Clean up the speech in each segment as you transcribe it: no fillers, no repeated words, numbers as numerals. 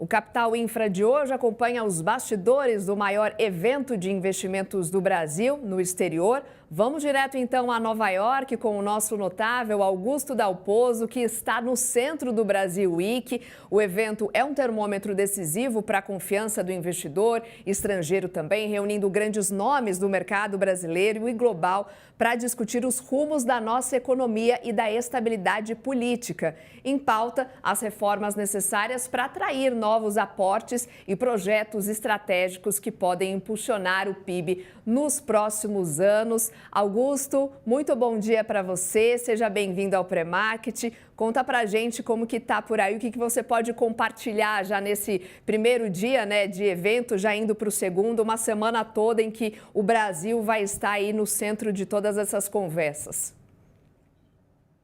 O Capital Infra de hoje acompanha os bastidores do maior evento de investimentos do Brasil no exterior. Vamos direto então a Nova York com o nosso notável Augusto Dalpozo, que está no centro do Brasil Week. O evento é um termômetro decisivo para a confiança do investidor estrangeiro também, reunindo grandes nomes do mercado brasileiro e global para discutir os rumos da nossa economia e da estabilidade política. Em pauta, as reformas necessárias para atrair novos aportes e projetos estratégicos que podem impulsionar o PIB nos próximos anos. Augusto, muito bom dia para você, seja bem-vindo ao Pré-Market. Conta pra gente como que tá por aí, o que você pode compartilhar já nesse primeiro dia, né, de evento, já indo para o segundo, uma semana toda em que o Brasil vai estar aí no centro de todas essas conversas.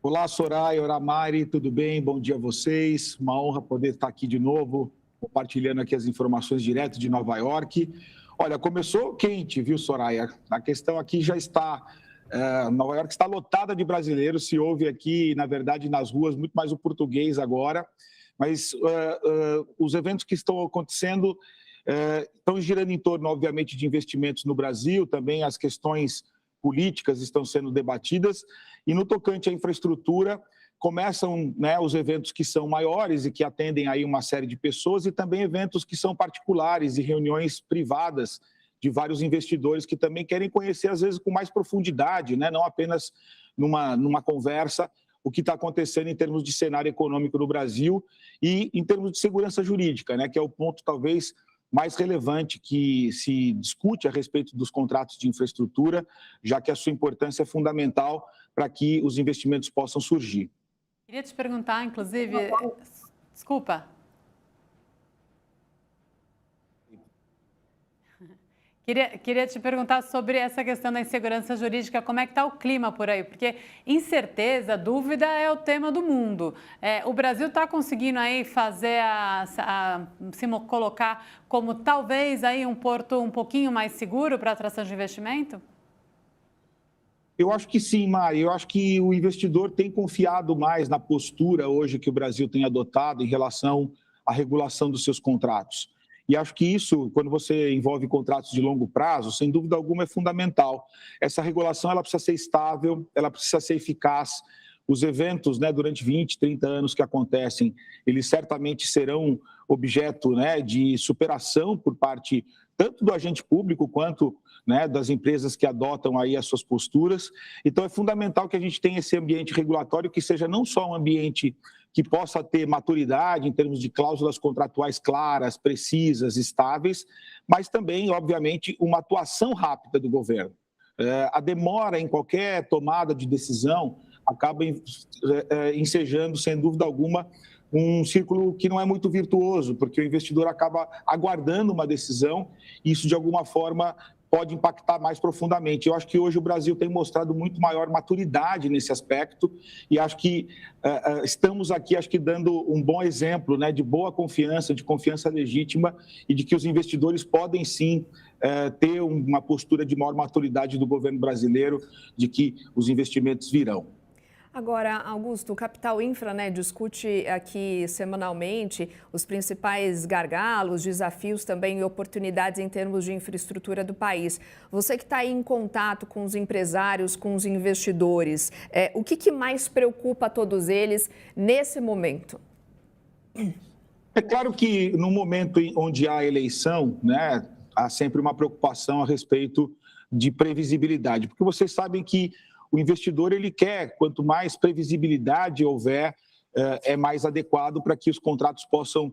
Olá, Soraya, olá, Mari, tudo bem? Bom dia a vocês. Uma honra poder estar aqui de novo, compartilhando aqui as informações direto de Nova York. Olha, começou quente, viu, Soraya? A questão aqui já está... Nova York está lotada de brasileiros, se ouve aqui, na verdade, nas ruas, muito mais o português agora, mas os eventos que estão acontecendo estão girando em torno, obviamente, de investimentos no Brasil, também as questões políticas estão sendo debatidas, e no tocante à infraestrutura, começam, né, os eventos que são maiores e que atendem aí uma série de pessoas, e também eventos que são particulares e reuniões privadas de vários investidores que também querem conhecer, às vezes, com mais profundidade, né? Não apenas numa conversa, o que está acontecendo em termos de cenário econômico no Brasil e em termos de segurança jurídica, né? Que é o ponto, talvez, mais relevante que se discute a respeito dos contratos de infraestrutura, já que a sua importância é fundamental para que os investimentos possam surgir. Queria te perguntar, inclusive... Desculpa. Queria te perguntar sobre essa questão da insegurança jurídica, como é que está o clima por aí? Porque incerteza, dúvida é o tema do mundo. O Brasil está conseguindo aí fazer se colocar como talvez aí um porto um pouquinho mais seguro para a atração de investimento? Eu acho que sim, Mari. Eu acho que o investidor tem confiado mais na postura hoje que o Brasil tem adotado em relação à regulação dos seus contratos. E acho que isso, quando você envolve contratos de longo prazo, sem dúvida alguma é fundamental. Essa regulação ela precisa ser estável, ela precisa ser eficaz. Os eventos, né, durante 20, 30 anos que acontecem, eles certamente serão objeto, né, de superação por parte tanto do agente público quanto, né, das empresas que adotam aí as suas posturas. Então, é fundamental que a gente tenha esse ambiente regulatório que seja não só um ambiente que possa ter maturidade em termos de cláusulas contratuais claras, precisas, estáveis, mas também, obviamente, uma atuação rápida do governo. A demora em qualquer tomada de decisão acaba ensejando, sem dúvida alguma, um círculo que não é muito virtuoso, porque o investidor acaba aguardando uma decisão e isso, de alguma forma, pode impactar mais profundamente. Eu acho que hoje o Brasil tem mostrado muito maior maturidade nesse aspecto e acho que estamos aqui, acho que dando um bom exemplo, né, de boa confiança, de confiança legítima e de que os investidores podem sim ter uma postura de maior maturidade do governo brasileiro, de que os investimentos virão. Agora, Augusto, o Capital Infra, né, discute aqui semanalmente os principais gargalos, desafios também e oportunidades em termos de infraestrutura do país. Você que está aí em contato com os empresários, com os investidores, o que mais preocupa a todos eles nesse momento? É claro que no momento onde há eleição, né, há sempre uma preocupação a respeito de previsibilidade, porque vocês sabem que o investidor ele quer, quanto mais previsibilidade houver, é mais adequado para que os contratos possam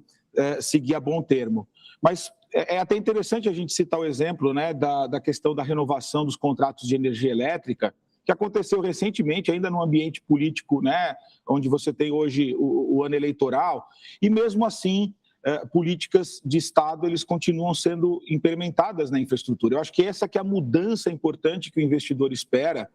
seguir a bom termo. Mas é até interessante a gente citar o exemplo, né, da questão da renovação dos contratos de energia elétrica, que aconteceu recentemente, ainda no ambiente político, né, onde você tem hoje o ano eleitoral, e mesmo assim políticas de Estado eles continuam sendo implementadas na infraestrutura. Eu acho que essa que é a mudança importante que o investidor espera,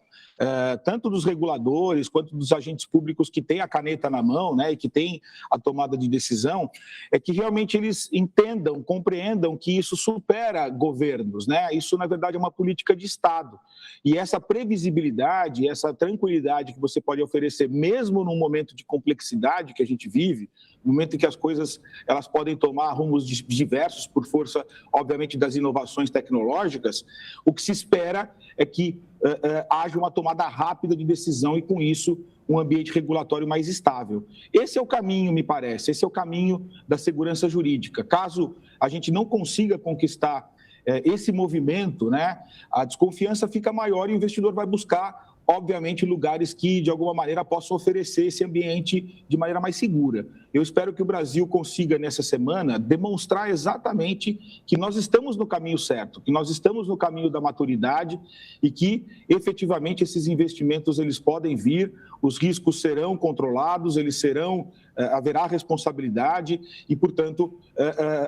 tanto dos reguladores quanto dos agentes públicos que têm a caneta na mão, né, e que têm a tomada de decisão, é que realmente eles entendam, compreendam que isso supera governos, né? Isso, na verdade, é uma política de Estado. E essa previsibilidade, essa tranquilidade que você pode oferecer, mesmo num momento de complexidade que a gente vive, no momento em que as coisas elas podem tomar rumos diversos por força, obviamente, das inovações tecnológicas, o que se espera é que haja uma tomada rápida de decisão e, com isso, um ambiente regulatório mais estável. Esse é o caminho, me parece, esse é o caminho da segurança jurídica. Caso a gente não consiga conquistar esse movimento, né, a desconfiança fica maior e o investidor vai buscar, obviamente, lugares que, de alguma maneira, possam oferecer esse ambiente de maneira mais segura. Eu espero que o Brasil consiga, nessa semana, demonstrar exatamente que nós estamos no caminho certo, que nós estamos no caminho da maturidade e que, efetivamente, esses investimentos eles podem vir, os riscos serão controlados, haverá responsabilidade e, portanto,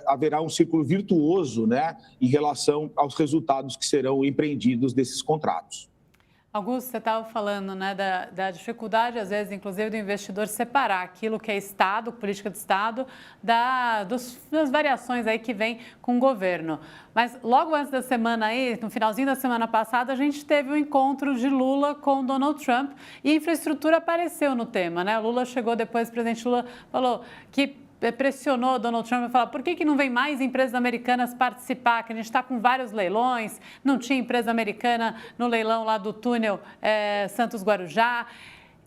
haverá um círculo virtuoso, né, em relação aos resultados que serão empreendidos desses contratos. Augusto, você estava falando, né, da dificuldade, às vezes, inclusive, do investidor separar aquilo que é Estado, política de Estado, das variações aí que vem com o governo. Mas logo antes da semana aí, no finalzinho da semana passada, a gente teve um encontro de Lula com Donald Trump e infraestrutura apareceu no tema, né? O Lula chegou depois, o presidente Lula falou que pressionou Donald Trump a falar por que não vem mais empresas americanas participar, que a gente está com vários leilões, não tinha empresa americana no leilão lá do túnel Santos-Guarujá.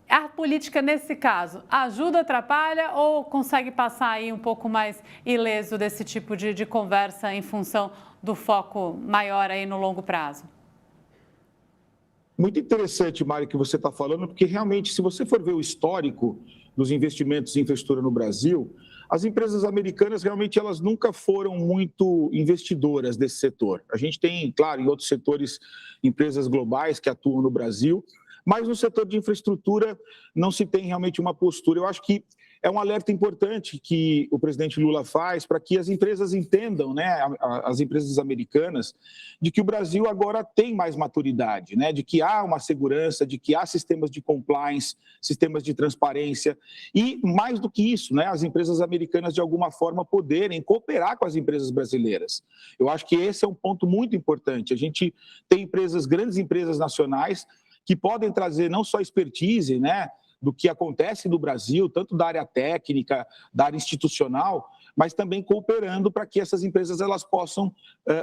A política, nesse caso, ajuda, atrapalha ou consegue passar aí um pouco mais ileso desse tipo de conversa em função do foco maior aí no longo prazo? Muito interessante, Mari, que você está falando, porque realmente, se você for ver o histórico dos investimentos em infraestrutura no Brasil, as empresas americanas realmente elas nunca foram muito investidoras desse setor. A gente tem, claro, em outros setores, empresas globais que atuam no Brasil, mas no setor de infraestrutura não se tem realmente uma postura. Eu acho que é um alerta importante que o presidente Lula faz para que as empresas entendam, né, as empresas americanas, de que o Brasil agora tem mais maturidade, né, de que há uma segurança, de que há sistemas de compliance, sistemas de transparência e, mais do que isso, né, as empresas americanas, de alguma forma, poderem cooperar com as empresas brasileiras. Eu acho que esse é um ponto muito importante. A gente tem empresas, grandes empresas nacionais, que podem trazer não só expertise, né, do que acontece no Brasil, tanto da área técnica, da área institucional, mas também cooperando para que essas empresas elas possam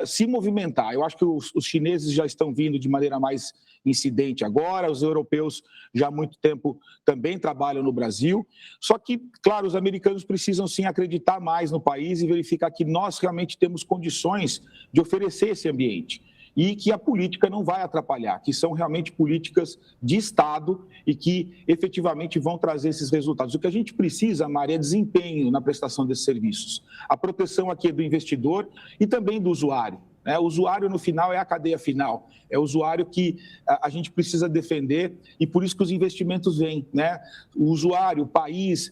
se movimentar. Eu acho que os chineses já estão vindo de maneira mais incidente agora, os europeus já há muito tempo também trabalham no Brasil, só que, claro, os americanos precisam sim acreditar mais no país e verificar que nós realmente temos condições de oferecer esse ambiente. E que a política não vai atrapalhar, que são realmente políticas de Estado e que efetivamente vão trazer esses resultados. O que a gente precisa, Maria, é desempenho na prestação desses serviços. A proteção aqui é do investidor e também do usuário. O usuário, no final, é a cadeia final. É o usuário que a gente precisa defender e por isso que os investimentos vêm, né? O usuário, o país,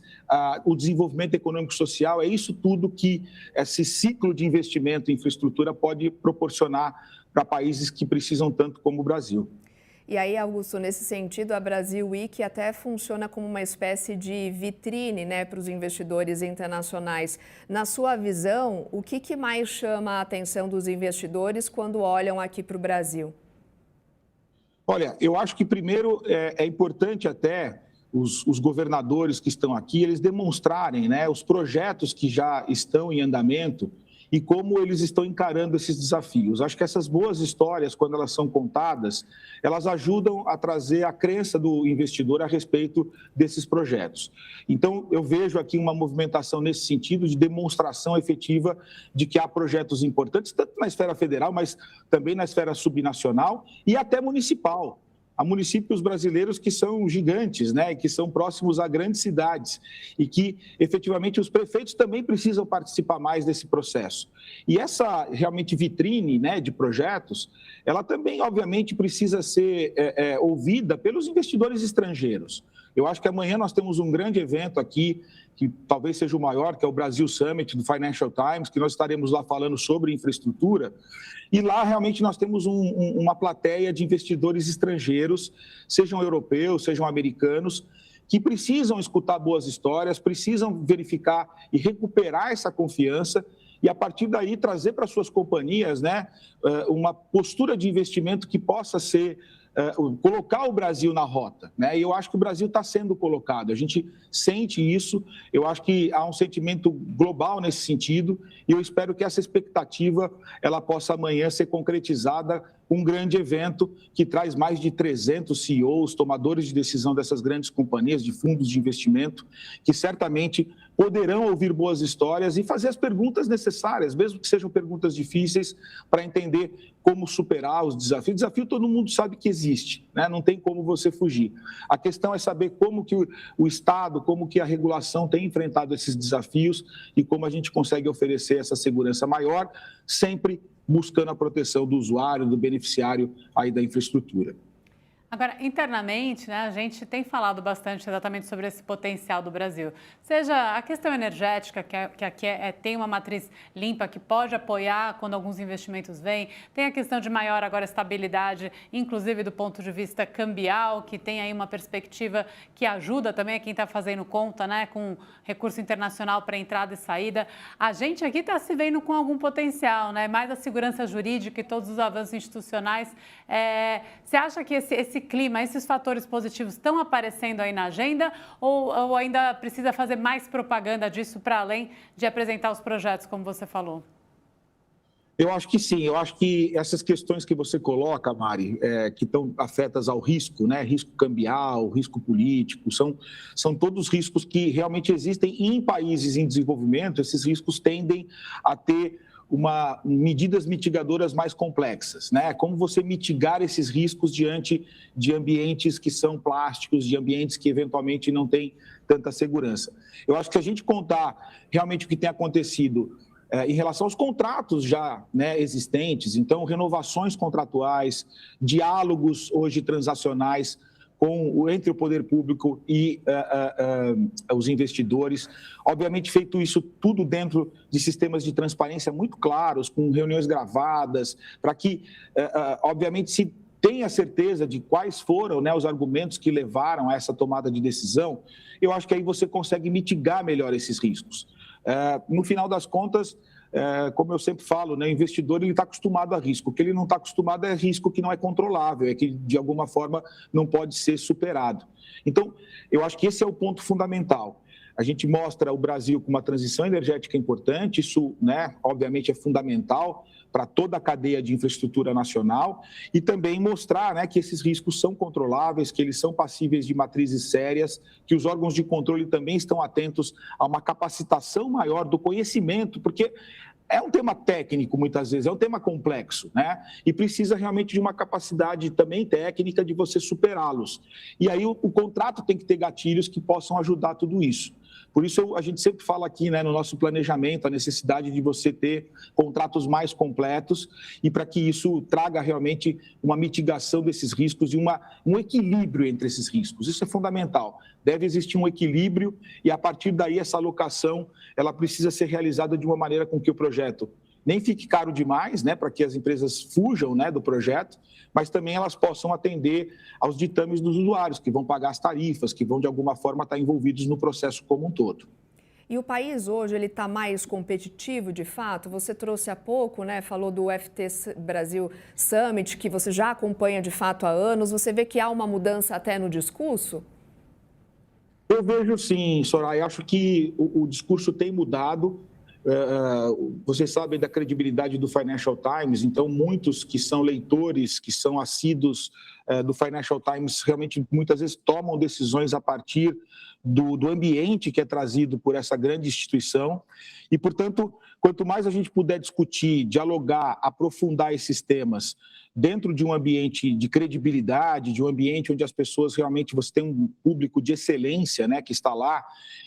o desenvolvimento econômico e social, é isso tudo que esse ciclo de investimento em infraestrutura pode proporcionar para países que precisam tanto como o Brasil. E aí, Augusto, nesse sentido, a Brasil Week até funciona como uma espécie de vitrine, né, para os investidores internacionais. Na sua visão, o que mais chama a atenção dos investidores quando olham aqui para o Brasil? Olha, eu acho que primeiro é importante até os governadores que estão aqui, eles demonstrarem, né, os projetos que já estão em andamento e como eles estão encarando esses desafios. Acho que essas boas histórias, quando elas são contadas, elas ajudam a trazer a crença do investidor a respeito desses projetos. Então, eu vejo aqui uma movimentação nesse sentido de demonstração efetiva de que há projetos importantes, tanto na esfera federal, mas também na esfera subnacional e até municipal. Há municípios brasileiros que são gigantes, né, que são próximos a grandes cidades e que, efetivamente, os prefeitos também precisam participar mais desse processo. E essa, realmente, vitrine, né, de projetos, ela também, obviamente, precisa ser ouvida pelos investidores estrangeiros. Eu acho que amanhã nós temos um grande evento aqui, que talvez seja o maior, que é o Brasil Summit do Financial Times, que nós estaremos lá falando sobre infraestrutura. E lá realmente nós temos uma plateia de investidores estrangeiros, sejam europeus, sejam americanos, que precisam escutar boas histórias, precisam verificar e recuperar essa confiança e, a partir daí, trazer para suas companhias, né, uma postura de investimento que possa ser colocar o Brasil na rota, né? E eu acho que o Brasil está sendo colocado, a gente sente isso, eu acho que há um sentimento global nesse sentido e eu espero que essa expectativa ela possa amanhã ser concretizada com um grande evento que traz mais de 300 CEOs, tomadores de decisão dessas grandes companhias, de fundos de investimento, que certamente poderão ouvir boas histórias e fazer as perguntas necessárias, mesmo que sejam perguntas difíceis, para entender como superar os desafios. Desafio todo mundo sabe que existe, né? Não tem como você fugir. A questão é saber como que o Estado, como que a regulação tem enfrentado esses desafios e como a gente consegue oferecer essa segurança maior, sempre buscando a proteção do usuário, do beneficiário aí da infraestrutura. Agora, internamente, né, a gente tem falado bastante exatamente sobre esse potencial do Brasil. Seja a questão energética, que aqui tem uma matriz limpa que pode apoiar quando alguns investimentos vêm. Tem a questão de maior agora estabilidade, inclusive do ponto de vista cambial, que tem aí uma perspectiva que ajuda também a quem está fazendo conta, né, com recurso internacional para entrada e saída. A gente aqui está se vendo com algum potencial, né, mais a segurança jurídica e todos os avanços institucionais. Você acha que esse clima, esses fatores positivos estão aparecendo aí na agenda ou ainda precisa fazer mais propaganda disso para além de apresentar os projetos, como você falou? Eu acho que sim, eu acho que essas questões que você coloca, Mari, que estão afetas ao risco, né? Risco cambial, risco político, são todos riscos que realmente existem em países em desenvolvimento, esses riscos tendem a ter medidas mitigadoras mais complexas, né? Como você mitigar esses riscos diante de ambientes que são plásticos, de ambientes que eventualmente não têm tanta segurança. Eu acho que se a gente contar realmente o que tem acontecido em relação aos contratos já, né, existentes, então renovações contratuais, diálogos hoje transacionais entre o poder público e os investidores. Obviamente, feito isso tudo dentro de sistemas de transparência muito claros, com reuniões gravadas, para que, obviamente, se tenha certeza de quais foram, né, os argumentos que levaram a essa tomada de decisão, eu acho que aí você consegue mitigar melhor esses riscos. No final das contas, como eu sempre falo, né, o investidor está acostumado a risco. O que ele não está acostumado é risco que não é controlável, é que, de alguma forma, não pode ser superado. Então, eu acho que esse é o ponto fundamental. A gente mostra o Brasil com uma transição energética importante, isso, né, obviamente, é fundamental para toda a cadeia de infraestrutura nacional e também mostrar, né, que esses riscos são controláveis, que eles são passíveis de matrizes sérias, que os órgãos de controle também estão atentos a uma capacitação maior do conhecimento, porque é um tema técnico, muitas vezes, é um tema complexo, né? E precisa realmente de uma capacidade também técnica de você superá-los. E aí o contrato tem que ter gatilhos que possam ajudar tudo isso. Por isso, a gente sempre fala aqui, né, no nosso planejamento, a necessidade de você ter contratos mais completos e para que isso traga realmente uma mitigação desses riscos e um equilíbrio entre esses riscos. Isso é fundamental. Deve existir um equilíbrio e, a partir daí, essa alocação ela precisa ser realizada de uma maneira com que o projeto nem fique caro demais, né, para que as empresas fujam, né, do projeto, mas também elas possam atender aos ditames dos usuários, que vão pagar as tarifas, que vão, de alguma forma, estar envolvidos no processo como um todo. E o país hoje ele está mais competitivo, de fato? Você trouxe há pouco, né, falou do FT Brasil Summit, que você já acompanha, de fato, há anos. Você vê que há uma mudança até no discurso? Eu vejo sim, Soraya. Acho que o discurso tem mudado. Vocês sabem da credibilidade do Financial Times, então muitos que são leitores, que são assíduos do Financial Times, realmente muitas vezes tomam decisões a partir do ambiente que é trazido por essa grande instituição e, portanto, quanto mais a gente puder discutir, dialogar, aprofundar esses temas dentro de um ambiente de credibilidade, de um ambiente onde as pessoas realmente, você tem um público de excelência, né, que está lá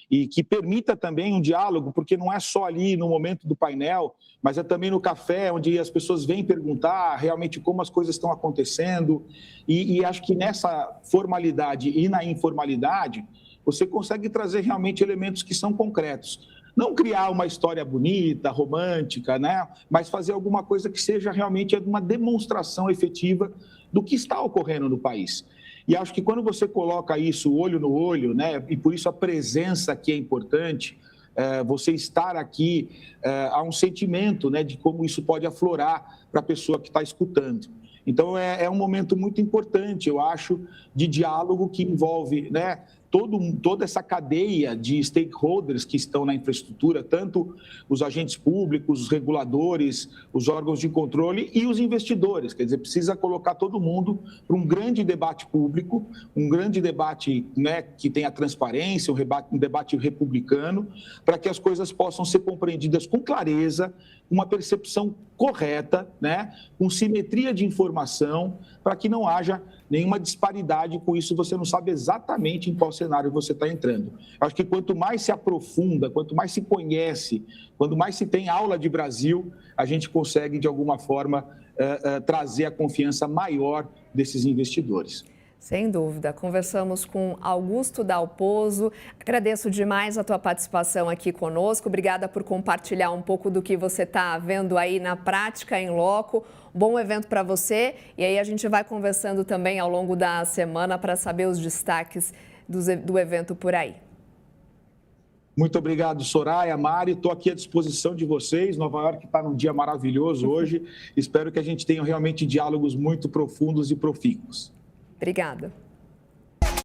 e que permita também um diálogo, porque não é só ali no momento do painel, mas é também no café, onde as pessoas vêm perguntar realmente como as coisas estão acontecendo e acho que nessa formalidade e na informalidade, você consegue trazer realmente elementos que são concretos. Não criar uma história bonita, romântica, né? Mas fazer alguma coisa que seja realmente uma demonstração efetiva do que está ocorrendo no país. E acho que quando você coloca isso olho no olho, né? E por isso a presença aqui é importante, você estar aqui, há um sentimento, né, de como isso pode aflorar para a pessoa que está escutando. Então, é um momento muito importante, eu acho, de diálogo que envolve, né, toda essa cadeia de stakeholders que estão na infraestrutura, tanto os agentes públicos, os reguladores, os órgãos de controle e os investidores. Quer dizer, precisa colocar todo mundo para um grande debate público, um grande debate, né, que tenha transparência, um debate republicano, para que as coisas possam ser compreendidas com clareza, uma percepção correta, né, com simetria de informação, para que não haja nenhuma disparidade. Com isso, você não sabe exatamente em qual cenário você está entrando. Acho que quanto mais se aprofunda, quanto mais se conhece, quanto mais se tem aula de Brasil, a gente consegue, de alguma forma, trazer a confiança maior desses investidores. Sem dúvida. Conversamos com Augusto Dalpozo. Agradeço demais a tua participação aqui conosco. Obrigada por compartilhar um pouco do que você está vendo aí na prática, em loco. Bom evento para você. E aí a gente vai conversando também ao longo da semana para saber os destaques do evento por aí. Muito obrigado, Soraya, Mari. Estou aqui à disposição de vocês. Nova York está num dia maravilhoso hoje. Espero que a gente tenha realmente diálogos muito profundos e profícuos. Obrigada.